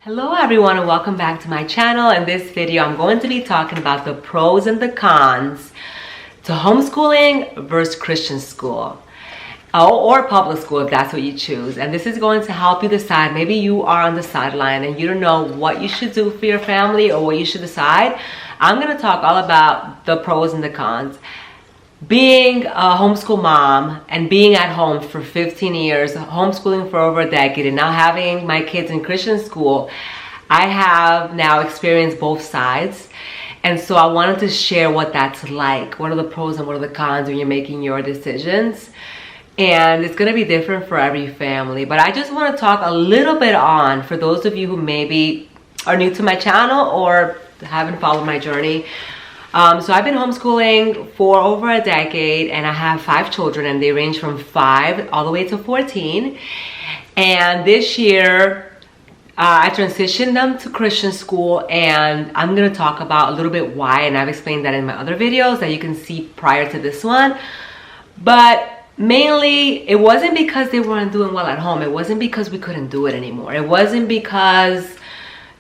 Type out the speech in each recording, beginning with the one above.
Hello everyone and welcome back to my channel. In this video I'm going to be talking about the pros and the cons to homeschooling versus Christian school or public school if that's what you choose. And this is going to help you decide. Maybe you are on the sideline and you don't know what you should do for your family or what you should decide. I'm going to talk all about the pros and the cons. Being a homeschool mom and being at home for 15 years, homeschooling for over a decade, and now having my kids in Christian school, I have now experienced both sides. And so I wanted to share what that's like. What are the pros and what are the cons when you're making your decisions? And it's going to be different for every family. But I just want to talk a little bit on, for those of you who maybe are new to my channel or haven't followed my journey. So I've been homeschooling for over a decade and I have 5 children and they range from 5 all the way to 14. And this year I transitioned them to Christian school, and I'm going to talk about a little bit why, and I've explained that in my other videos that you can see prior to this one. But mainly it wasn't because they weren't doing well at home. It wasn't because we couldn't do it anymore. It wasn't because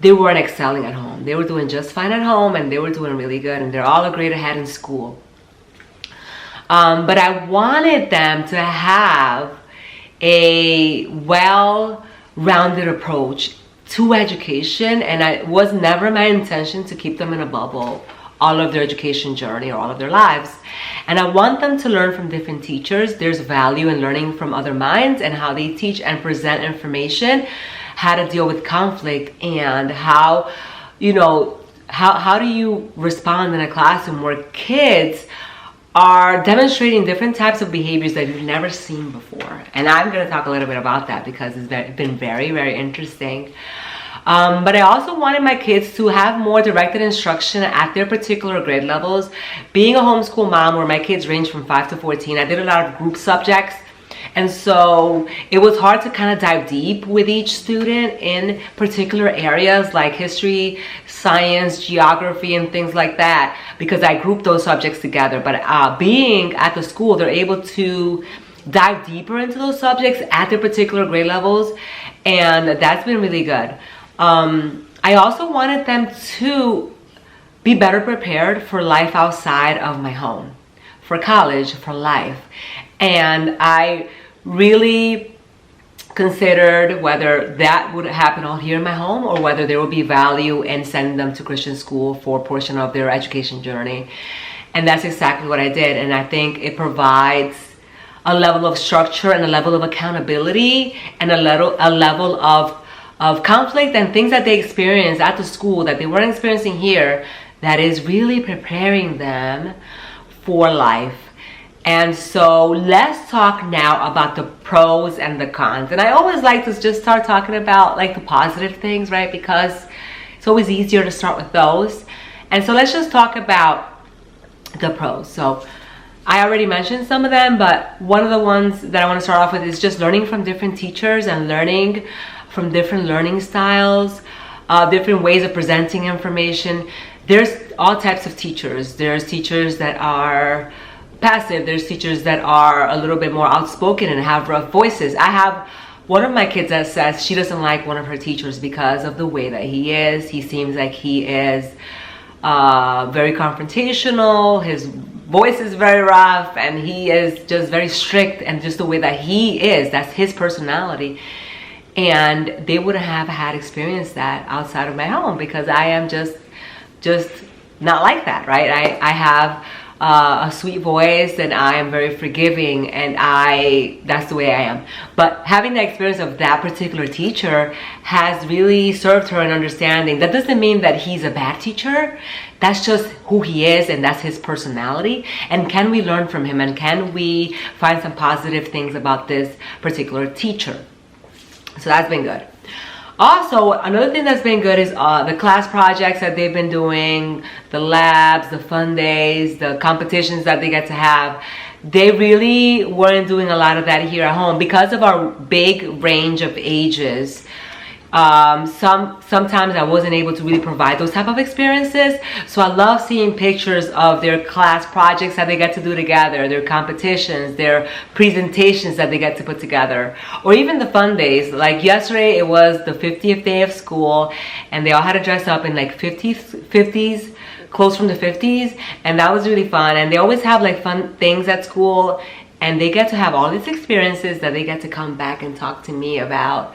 they weren't excelling at home. They were doing just fine at home and they were doing really good, and they're all a grade ahead in school. But I wanted them to have a well-rounded approach to education, and it was never my intention to keep them in a bubble all of their education journey or all of their lives. And I want them to learn from different teachers. There's value in learning from other minds and how they teach and present information, how to deal with conflict, and how do you respond in a classroom where kids are demonstrating different types of behaviors that you've never seen before. And I'm going to talk a little bit about that because it's been very, very interesting. But I also wanted my kids to have more directed instruction at their particular grade levels. Being a homeschool mom where my kids range from 5 to 14, I did a lot of group subjects. And so it was hard to kind of dive deep with each student in particular areas like history, science, geography, and things like that, because I grouped those subjects together. But being at the school, they're able to dive deeper into those subjects at their particular grade levels, and that's been really good. I also wanted them to be better prepared for life outside of my home, for college, for life. And I really considered whether that would happen all here in my home or whether there would be value in sending them to Christian school for a portion of their education journey. And that's exactly what I did. And I think it provides a level of structure and a level of accountability and a level of conflict and things that they experience at the school that they weren't experiencing here, that is really preparing them for life. And so let's talk now about the pros and the cons. And I always like to just start talking about like the positive things, right? Because it's always easier to start with those. And so let's just talk about the pros. So I already mentioned some of them, but one of the ones that I want to start off with is just learning from different teachers and learning from different learning styles, different ways of presenting information. There's all types of teachers. There's teachers that are passive. There's teachers that are a little bit more outspoken and have rough voices. I have one of my kids that says she doesn't like one of her teachers because of the way that he is. He seems like he is very confrontational. His voice is very rough and he is just very strict, and just the way that he is, that's his personality. And they wouldn't have had experienced that outside of my home because I am just not like that, right? I have a sweet voice and I am very forgiving, and that's the way I am. But having the experience of that particular teacher has really served her in understanding that doesn't mean that he's a bad teacher. That's just who he is and that's his personality. And can we learn from him, and can we find some positive things about this particular teacher? So that's been good. Also, another thing that's been good is the class projects that they've been doing, the labs, the fun days, the competitions that they get to have. They really weren't doing a lot of that here at home because of our big range of ages. Sometimes I wasn't able to really provide those type of experiences. So I love seeing pictures of their class projects that they get to do together, their competitions, their presentations that they get to put together, or even the fun days. Like yesterday, it was the 50th day of school, and they all had to dress up in like 50s clothes from the 50s, and that was really fun. And they always have like fun things at school, and they get to have all these experiences that they get to come back and talk to me about.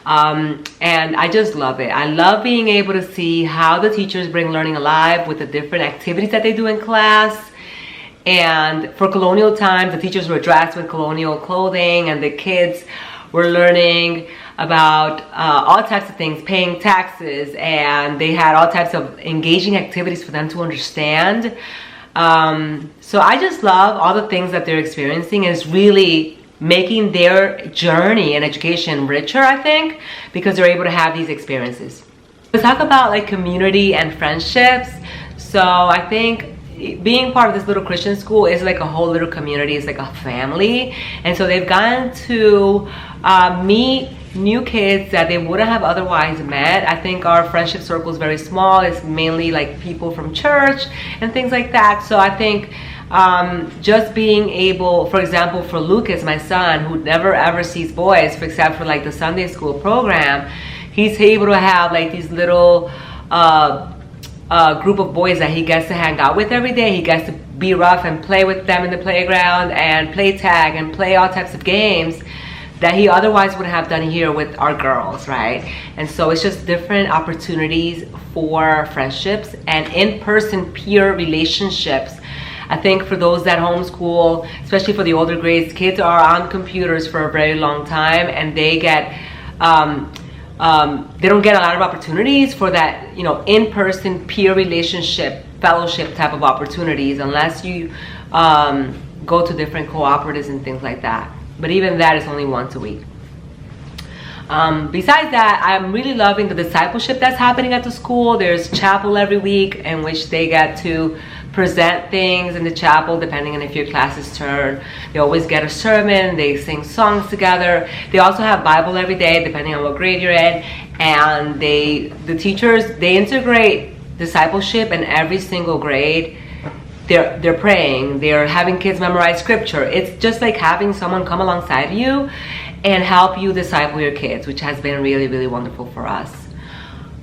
And I just love it. I love being able to see how the teachers bring learning alive with the different activities that they do in class. And for colonial times, the teachers were dressed with colonial clothing, and the kids were learning about all types of things, paying taxes, and they had all types of engaging activities for them to understand. So I just love all the things that they're experiencing, and it's really making their journey and education richer, I think, because they're able to have these experiences. Let's talk about like community and friendships. So I think being part of this little Christian school is like a whole little community. It's like a family, and so they've gotten to meet new kids that they wouldn't have otherwise met. I think our friendship circle is very small. It's mainly like people from church and things like that. So I think just being able, for example, for Lucas, my son, who never ever sees boys except for like the Sunday school program, he's able to have like these little group of boys that he gets to hang out with every day. He gets to be rough and play with them in the playground and play tag and play all types of games that he otherwise wouldn't have done here with our girls, right? And so it's just different opportunities for friendships and in-person peer relationships. I think for those that homeschool, especially for the older grades, kids are on computers for a very long time, and they get they don't get a lot of opportunities for that, you know, in-person peer relationship, fellowship type of opportunities, unless you go to different cooperatives and things like that. But even that is only once a week. Besides that, I'm really loving the discipleship that's happening at the school. There's chapel every week in which they get to present things in the chapel depending on if your class's turn. They always get a sermon, they sing songs together. They also have Bible every day depending on what grade you're in, and the teachers, they integrate discipleship in every single grade. They're praying, they're having kids memorize scripture. It's just like having someone come alongside you and help you disciple your kids, which has been really, really wonderful for us.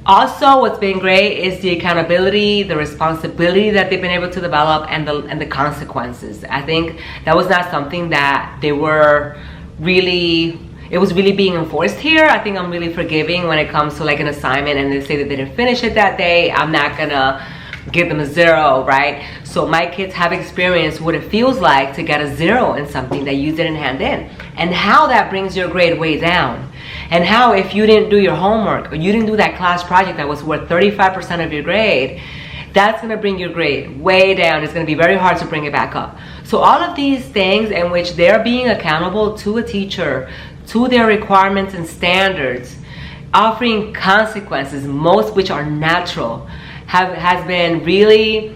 Also, what's been great is the accountability, the responsibility that they've been able to develop, and the consequences. I think that was not something that they were really, it was really being enforced here. I think I'm really forgiving when it comes to like an assignment and they say that they didn't finish it that day. I'm not gonna give them a 0, right? So my kids have experienced what it feels like to get a 0 in something that you didn't hand in, and how that brings your grade way down. And how if you didn't do your homework or you didn't do that class project that was worth 35% of your grade, that's gonna bring your grade way down. It's gonna be very hard to bring it back up. So all of these things in which they're being accountable to a teacher, to their requirements and standards, offering consequences, most which are natural, has been really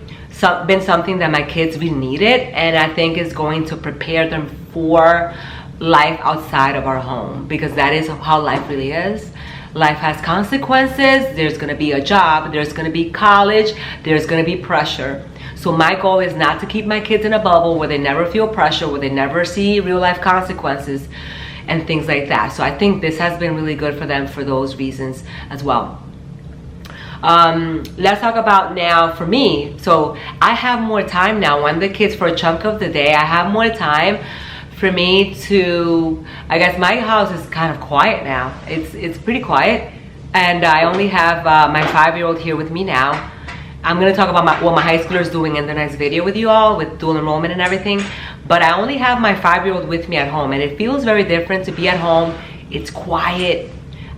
been something that my kids really needed, and I think is going to prepare them for life outside of our home, because that is how life really is. Life has consequences. There's going to be a job, there's going to be college, there's going to be pressure. So my goal is not to keep my kids in a bubble where they never feel pressure, where they never see real life consequences and things like that. So I think this has been really good for them for those reasons as well. Let's talk about now for me. So I have more time now. I'm the kids for a chunk of the day. I have more time for me to, I guess my house is kind of quiet now. It's pretty quiet, and I only have my 5-year-old here with me now. I'm going to talk about what my high schooler is doing in the next video with you all, with dual enrollment and everything. But I only have my 5-year-old with me at home, and it feels very different to be at home. It's quiet.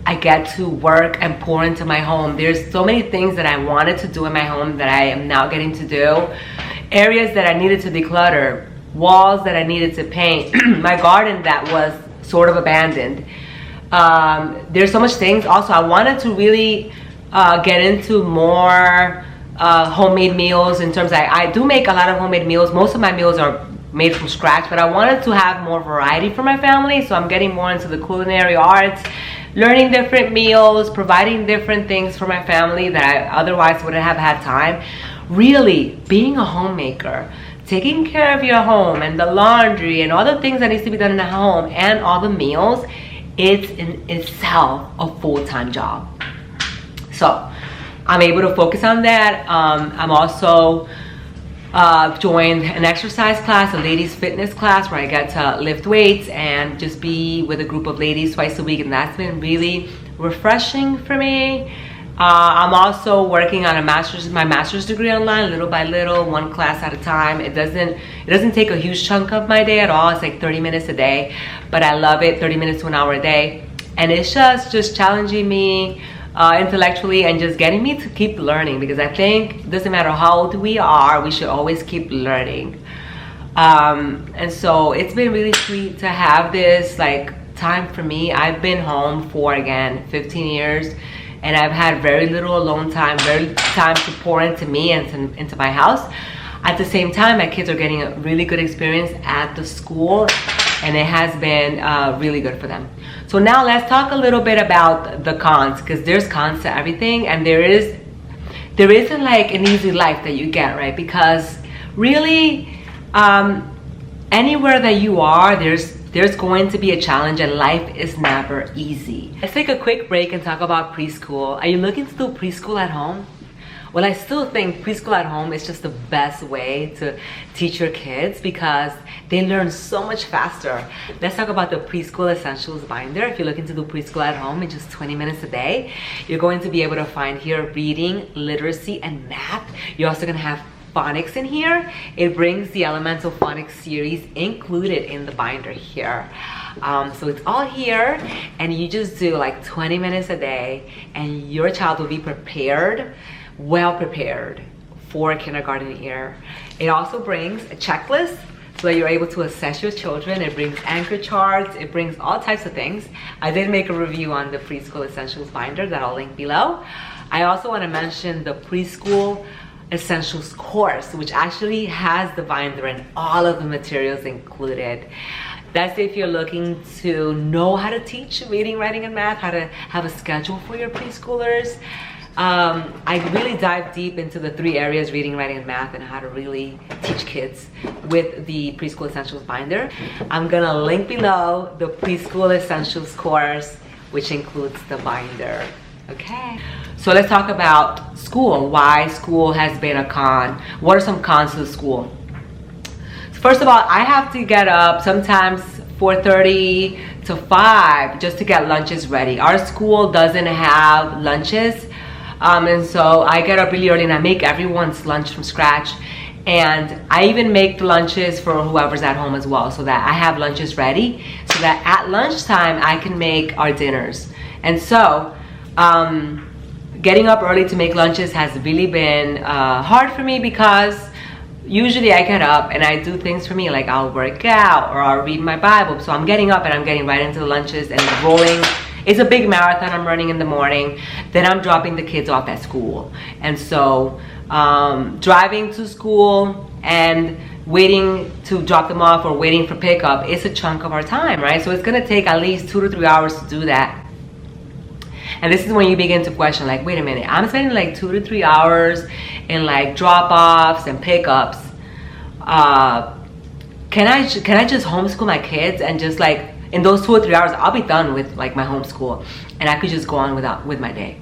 I get to work and pour into my home. There's so many things that I wanted to do in my home that I am now getting to do. Areas that I needed to declutter, walls that I needed to paint, my garden that was sort of abandoned. There's so much things. Also, I wanted to really get into more homemade meals. In terms of, I do make a lot of homemade meals. Most of my meals are made from scratch, but I wanted to have more variety for my family, so I'm getting more into the culinary arts, learning different meals, providing different things for my family that I otherwise wouldn't have had time. Really, being a homemaker, taking care of your home and the laundry and all the things that needs to be done in the home and all the meals, it's in itself a full-time job. So I'm able to focus on that. I'm also joined an exercise class, a ladies fitness class, where I get to lift weights and just be with a group of ladies twice a week, and that's been really refreshing for me. I'm also working on my master's degree online, little by little, one class at a time. It doesn't take a huge chunk of my day at all. It's like 30 minutes a day, but I love it. 30 minutes to an hour a day, and it's just challenging me intellectually and just getting me to keep learning, because I think it doesn't matter how old we are, we should always keep learning. And so it's been really sweet to have this like time for me. I've been home for, again, 15 years, and I've had very little alone time, very time to pour into me and into my house. At the same time, my kids are getting a really good experience at the school, and it has been really good for them. So now let's talk a little bit about the cons, because there's cons to everything, and there isn't like an easy life that you get, right? Because really, anywhere that you are, there's going to be a challenge, and life is never easy. Let's take a quick break and talk about preschool. Are you looking to do preschool at home? Well, I still think preschool at home is just the best way to teach your kids, because they learn so much faster. Let's talk about the Preschool Essentials binder. If you're looking to do preschool at home in just 20 minutes a day, you're going to be able to find here reading, literacy, and math. You're also going to have Phonics in here. It brings the Elemental Phonics series included in the binder here. So it's all here, and you just do like 20 minutes a day, and your child will be prepared, well prepared for kindergarten year. It also brings a checklist so that you're able to assess your children. It brings anchor charts. It brings all types of things. I did make a review on the Preschool Essentials binder that I'll link below. I also want to mention the Preschool Essentials Course, which actually has the binder and all of the materials included. That's if you're looking to know how to teach reading, writing, and math, how to have a schedule for your preschoolers. I really dive deep into the 3 areas, reading, writing, and math, and how to really teach kids with the Preschool Essentials binder. I'm gonna link below the Preschool Essentials course, which includes the binder. Okay, so let's talk about school. Why school has been a con. What are some cons to the school? First of all, I have to get up sometimes 4:30 to 5 just to get lunches ready. Our school doesn't have lunches. And so I get up really early and I make everyone's lunch from scratch, and I even make the lunches for whoever's at home as well, so that I have lunches ready, so that at lunchtime I can make our dinners. And so getting up early to make lunches has really been hard for me, because usually I get up and I do things for me, like I'll work out or I'll read my Bible. So I'm getting up and I'm getting right into the lunches and rolling. It's a big marathon I'm running in the morning. Then I'm dropping the kids off at school. And so driving to school and waiting to drop them off or waiting for pickup is a chunk of our time, right? So it's gonna take at least 2 to 3 hours to do that. And this is when you begin to question, like, wait a minute, I'm spending like 2 to 3 hours in like drop-offs and pickups. Can I just homeschool my kids, and just like in those 2 or 3 hours, I'll be done with like my homeschool, and I could just go on with my day.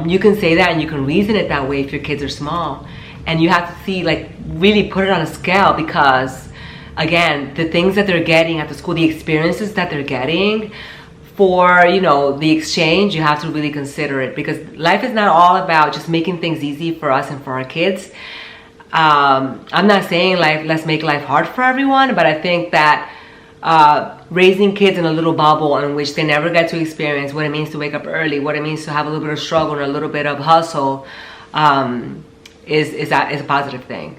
You can say that and you can reason it that way if your kids are small, and you have to see, like, really put it on a scale, because again, the things that they're getting at the school, the experiences that they're getting for, you know, the exchange, you have to really consider it, because life is not all about just making things easy for us and for our kids. I'm not saying let's make life hard for everyone, but I think that raising kids in a little bubble in which they never get to experience what it means to wake up early, what it means to have a little bit of struggle and a little bit of hustle, is a positive thing.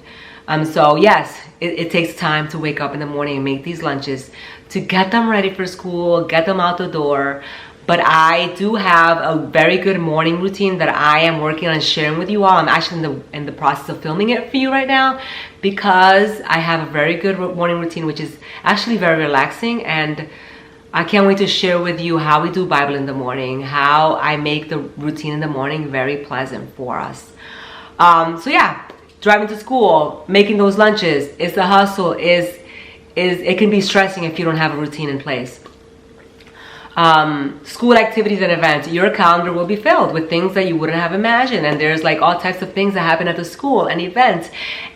So yes, it takes time to wake up in the morning and make these lunches, to get them ready for school, get them out the door. But I do have a very good morning routine that I am working on sharing with you all. I'm actually in the process of filming it for you right now, because I have a very good morning routine, which is actually very relaxing, and I can't wait to share with you how we do Bible in the morning, how I make the routine in the morning very pleasant for us. So yeah, driving to school, making those lunches, it's a hustle, it can be stressing if you don't have a routine in place. School activities and events, your calendar will be filled with things that you wouldn't have imagined, and there's like all types of things that happen at the school and events,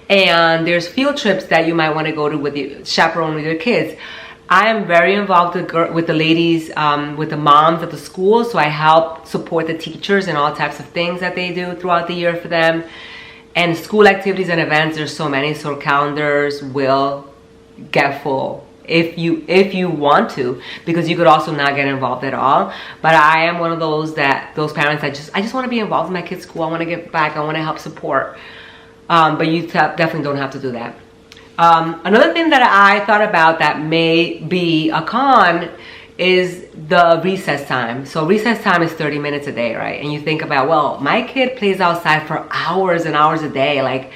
and there's field trips that you might want to go to with your chaperone with your kids. I am very involved with the ladies, with the moms at the school, so I help support the teachers and all types of things that they do throughout the year for them. And school activities and events, there's so many, so calendars will get full if you want to, because you could also not get involved at all. But I am one of those parents that I just want to be involved in my kids' school. I want to give back. I want to help support. But you definitely don't have to do that. Another thing that I thought about that may be a con is the recess time. So recess time is 30 minutes a day, right? And you think about, well, my kid plays outside for hours and hours a day. Like,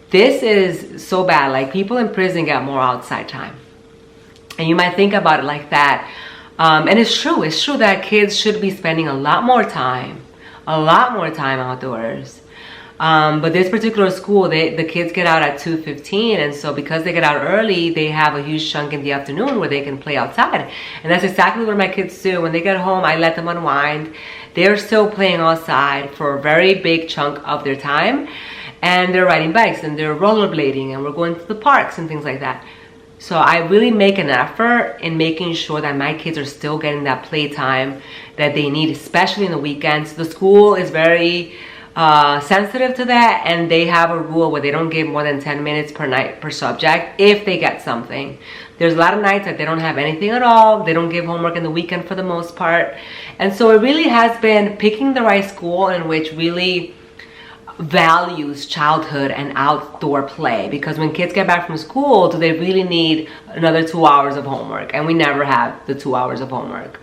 this is so bad. Like, people in prison get more outside time. And you might think about it like that. And it's true that kids should be spending a lot more time outdoors. But this particular school, the kids get out at 2:15, and so because they get out early, they have a huge chunk in the afternoon where they can play outside. And that's exactly what my kids do. When they get home, I let them unwind. They're still playing outside for a very big chunk of their time, and they're riding bikes, and they're rollerblading, and we're going to the parks and things like that. So I really make an effort in making sure that my kids are still getting that playtime that they need, especially in the weekends. The school is very sensitive to that, and they have a rule where they don't give more than 10 minutes per night per subject if they get something. There's a lot of nights that they don't have anything at all. They don't give homework in the weekend for the most part. And so it really has been picking the right school in which really values childhood and outdoor play, because when kids get back from school, do they really need another 2 hours of homework? And we never have the 2 hours of homework.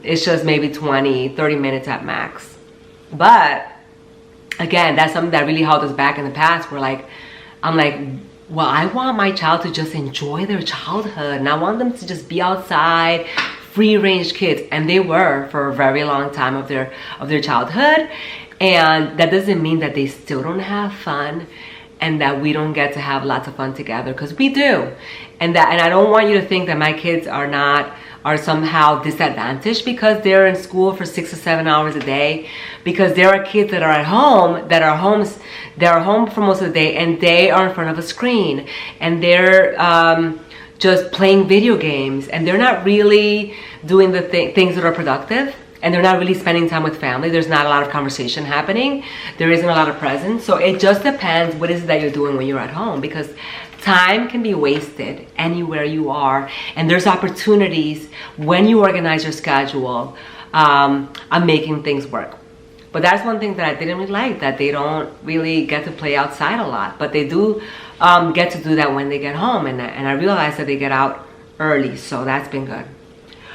It's just maybe 20-30 minutes at max. But again, that's something that really held us back in the past. I'm like, well, I want my child to just enjoy their childhood, and I want them to just be outside, free-range kids. And they were for a very long time of their childhood. And that doesn't mean that they still don't have fun and that we don't get to have lots of fun together, because we do. And I don't want you to think that my kids are somehow disadvantaged because they're in school for 6 or 7 hours a day, because there are kids that are at home, they're home for most of the day, and they are in front of a screen, and they're just playing video games, and they're not really doing the things that are productive. And they're not really spending time with family. There's not a lot of conversation happening. There isn't a lot of presence. So it just depends what is it that you're doing when you're at home, because time can be wasted anywhere you are. And there's opportunities when you organize your schedule on making things work. But that's one thing that I didn't really like, that they don't really get to play outside a lot. But they do get to do that when they get home. And I realized that they get out early. So that's been good.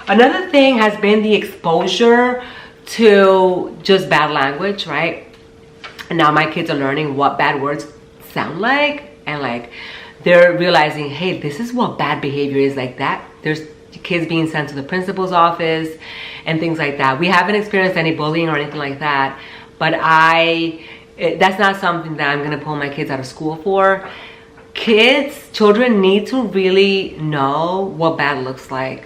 Another thing has been the exposure to just bad language, right? And now my kids are learning what bad words sound like, and like they're realizing, hey, this is what bad behavior is like that. There's kids being sent to the principal's office and things like that. We haven't experienced any bullying or anything like that, but that's not something that I'm gonna pull my kids out of school for. Children need to really know what bad looks like.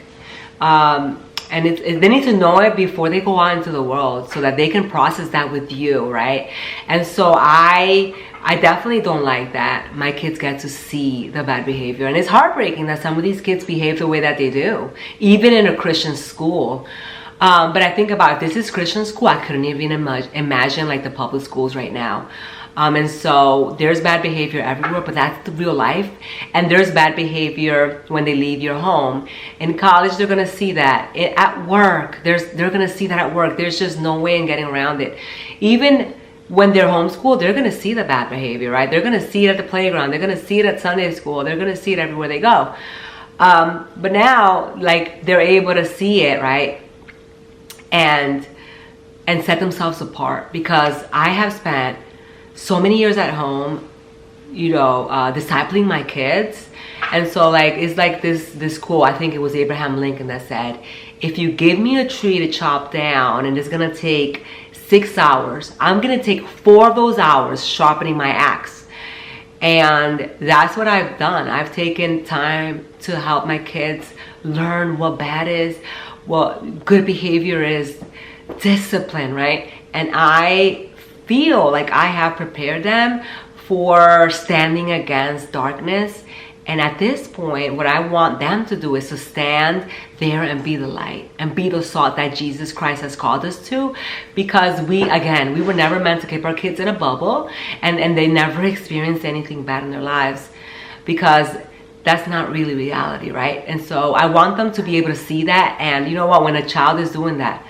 And they need to know it before they go out into the world, so that they can process that with you, right? And so I definitely don't like that my kids get to see the bad behavior. And it's heartbreaking that some of these kids behave the way that they do, even in a Christian school. But I think about, if this is Christian school, I couldn't even imagine like the public schools right now. And so there's bad behavior everywhere, but that's the real life. And there's bad behavior when they leave your home. In college, they're gonna see that. At work, they're gonna see that at work. There's just no way in getting around it. Even when they're homeschooled, they're gonna see the bad behavior, right? They're gonna see it at the playground. They're gonna see it at Sunday school. They're gonna see it everywhere they go. But now, like, they're able to see it, right? and set themselves apart, because I have spent so many years at home, you know, discipling my kids. And so like, it's like this quote, I think it was Abraham Lincoln, that said, if you give me a tree to chop down and it's gonna take 6 hours, I'm gonna take 4 of those hours sharpening my axe. And that's what I've done. I've taken time to help my kids learn what bad is, what good behavior is, discipline, right? And I feel like I have prepared them for standing against darkness. And at this point, what I want them to do is to stand there and be the light and be the salt that Jesus Christ has called us to. Because we were never meant to keep our kids in a bubble and they never experienced anything bad in their lives, because that's not really reality, right? And so I want them to be able to see that. And you know what, when a child is doing that,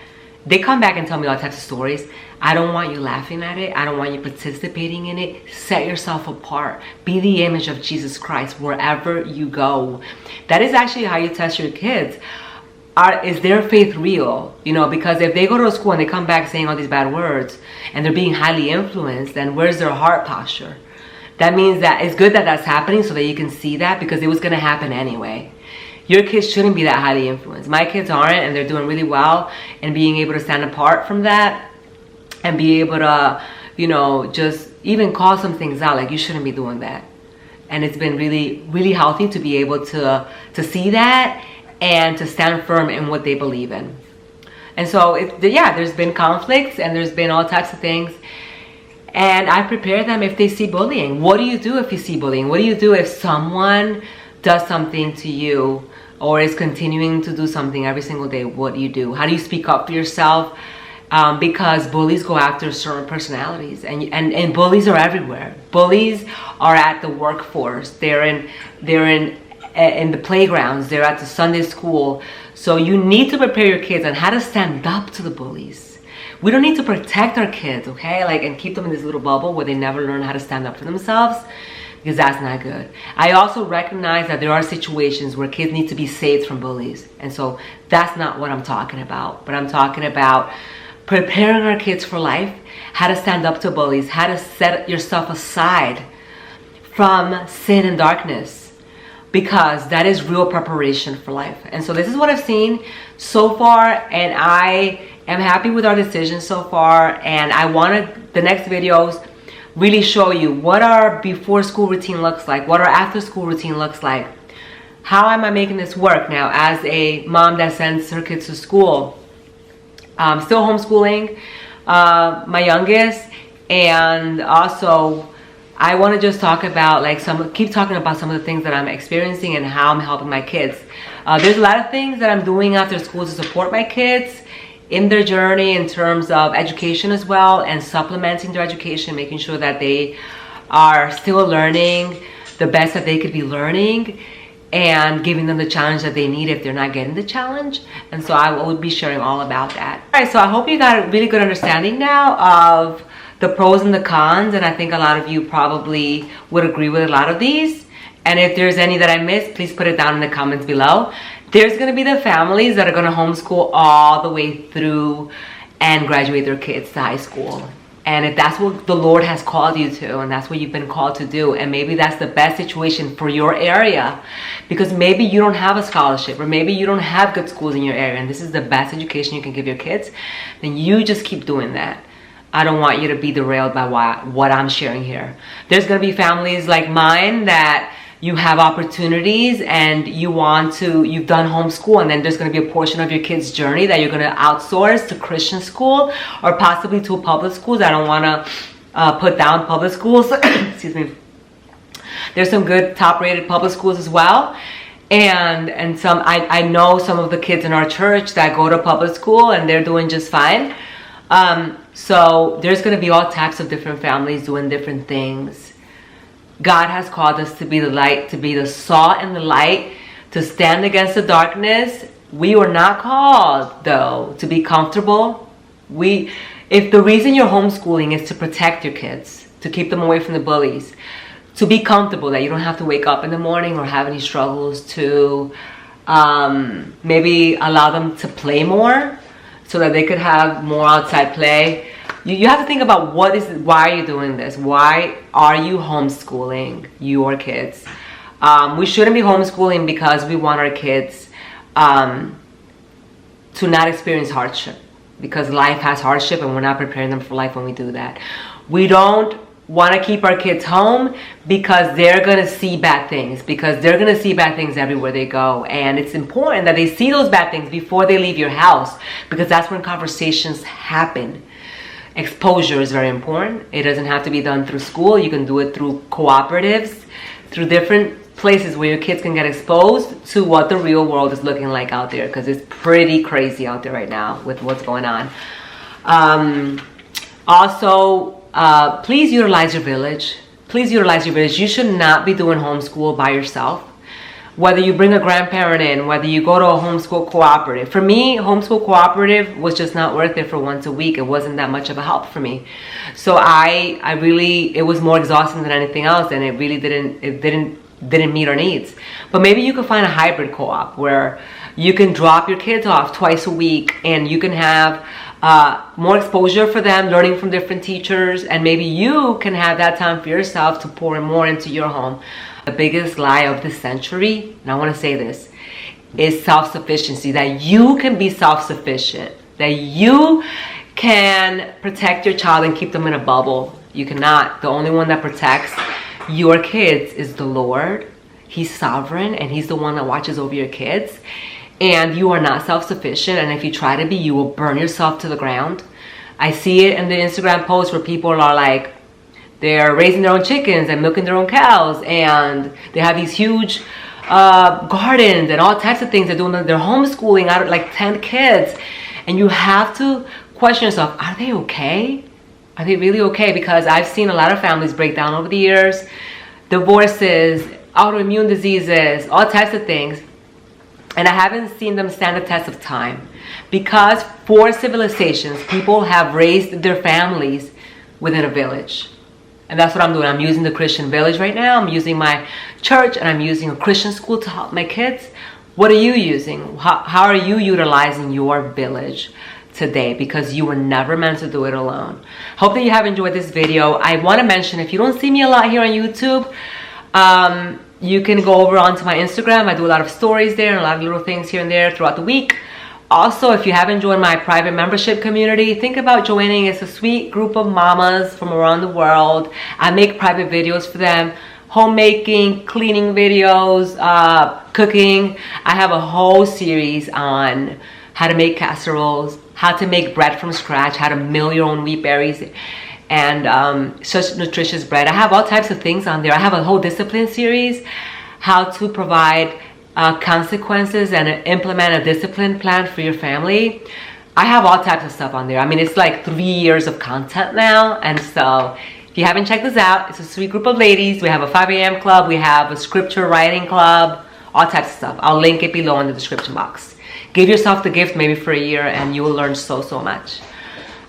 they come back and tell me all types of stories. I don't want you laughing at it. I don't want you participating in it. Set yourself apart. Be the image of Jesus Christ wherever you go. That is actually how you test your kids. Is their faith real? You know, because if they go to a school and they come back saying all these bad words and they're being highly influenced, then where's their heart posture? That means that it's good that that's happening so that you can see that, because it was going to happen anyway. Your kids shouldn't be that highly influenced. My kids aren't, and they're doing really well, and being able to stand apart from that and be able to, you know, just even call some things out, like you shouldn't be doing that. And it's been really, really healthy to be able to see that and to stand firm in what they believe in. And so, there's been conflicts and there's been all types of things. And I prepare them if they see bullying. What do you do if you see bullying? What do you do if someone does something to you or is continuing to do something every single day? What do you do? How do you speak up for yourself? Because bullies go after certain personalities, and bullies are everywhere. Bullies are at the workforce. They're in the playgrounds. They're at the Sunday school. So you need to prepare your kids on how to stand up to the bullies. We don't need to protect our kids, okay? Like, and keep them in this little bubble where they never learn how to stand up for themselves, because that's not good. I also recognize that there are situations where kids need to be saved from bullies. And so that's not what I'm talking about. But I'm talking about preparing our kids for life, how to stand up to bullies, how to set yourself aside from sin and darkness, because that is real preparation for life. And so this is what I've seen so far, and I am happy with our decisions so far. And I wanted the next videos really show you what our before school routine looks like, what our after school routine looks like. How am I making this work now as a mom that sends her kids to school? Still homeschooling my youngest, and also I want to just talk about keep talking about some of the things that I'm experiencing and how I'm helping my kids. There's a lot of things that I'm doing after school to support my kids in their journey in terms of education as well, and supplementing their education, making sure that they are still learning the best that they could be learning, and giving them the challenge that they need if they're not getting the challenge. And so I will be sharing all about that. All right, so I hope you got a really good understanding now of the pros and the cons, and I think a lot of you probably would agree with a lot of these. And if there's any that I missed, please put it down in the comments below. There's gonna be the families that are gonna homeschool all the way through and graduate their kids to high school. And if that's what the Lord has called you to, and that's what you've been called to do, and maybe that's the best situation for your area, because maybe you don't have a scholarship, or maybe you don't have good schools in your area, and this is the best education you can give your kids, then you just keep doing that. I don't want you to be derailed by what I'm sharing here. There's gonna be families like mine that you have opportunities and you've done homeschool, and then there's going to be a portion of your kids' journey that you're going to outsource to Christian school or possibly to public schools. I don't want to put down public schools. Excuse me. There's some good top-rated public schools as well. And some, I know some of the kids in our church that go to public school and they're doing just fine. So there's going to be all types of different families doing different things. God has called us to be the light, to be the salt and the light, to stand against the darkness. We were not called, though, to be comfortable. If the reason you're homeschooling is to protect your kids, to keep them away from the bullies, to be comfortable, that you don't have to wake up in the morning or have any struggles, to maybe allow them to play more, so that they could have more outside play. You have to think about why are you doing this? Why are you homeschooling your kids? We shouldn't be homeschooling because we want our kids to not experience hardship, because life has hardship and we're not preparing them for life when we do that. We don't want to keep our kids home because they're going to see bad things, everywhere they go. And it's important that they see those bad things before they leave your house, because that's when conversations happen. Exposure is very important. It doesn't have to be done through school. You can do it through cooperatives, through different places where your kids can get exposed to what the real world is looking like out there, because it's pretty crazy out there right now with what's going on. Also, please utilize your village. You should not be doing homeschool by yourself. Whether you bring a grandparent in, whether you go to a homeschool cooperative. For me, homeschool cooperative was just not worth it for once a week. It wasn't that much of a help for me. So it was more exhausting than anything else, and it really didn't meet our needs. But maybe you could find a hybrid co-op where you can drop your kids off twice a week and you can have more exposure for them, learning from different teachers, and maybe you can have that time for yourself to pour more into your home. The biggest lie of the century, and I want to say this, is self-sufficiency, that you can be self-sufficient, that you can protect your child and keep them in a bubble. You cannot. The only one that protects your kids is the Lord. He's sovereign, and he's the one that watches over your kids. And you are not self-sufficient, and if you try to be, you will burn yourself to the ground. I see it in the Instagram posts where people are like, they're raising their own chickens and milking their own cows, and they have these huge gardens and all types of things. They're homeschooling out of like 10 kids, and you have to question yourself, are they okay? Are they really okay? Because I've seen a lot of families break down over the years, divorces, autoimmune diseases, all types of things. And I haven't seen them stand the test of time, because for civilizations, people have raised their families within a village. And that's what I'm doing. I'm using the Christian village right now. I'm using my church, and I'm using a Christian school to help my kids. What are you using? How are you utilizing your village today? Because you were never meant to do it alone. Hope that you have enjoyed this video. I want to mention, if you don't see me a lot here on YouTube, you can go over onto my Instagram. I do a lot of stories there and a lot of little things here and there throughout the week. Also, if you haven't joined my private membership community, think about joining. It's a sweet group of mamas from around the world. I make private videos for them, homemaking, cleaning videos, cooking. I have a whole series on how to make casseroles, how to make bread from scratch, how to mill your own wheat berries, and such nutritious bread. I have all types of things on there. I have a whole discipline series, how to provide consequences and implement a discipline plan for your family. I have all types of stuff on there. I mean, it's like 3 years of content now. And so if you haven't checked this out, it's a sweet group of ladies. We have a 5 a.m. club. We have a scripture writing club, all types of stuff. I'll link it below in the description box. Give yourself the gift maybe for a year, and you will learn so much.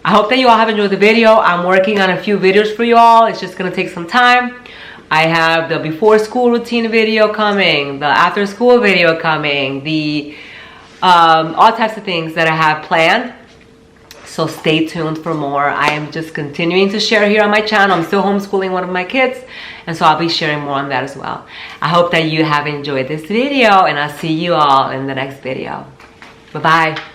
I hope that you all have enjoyed the video. I'm working on a few videos for you all. It's just going to take some time. I have the before school routine video coming, the after school video coming, the all types of things that I have planned. So stay tuned for more. I am just continuing to share here on my channel. I'm still homeschooling one of my kids, and so I'll be sharing more on that as well. I hope that you have enjoyed this video, and I'll see you all in the next video. Bye-bye.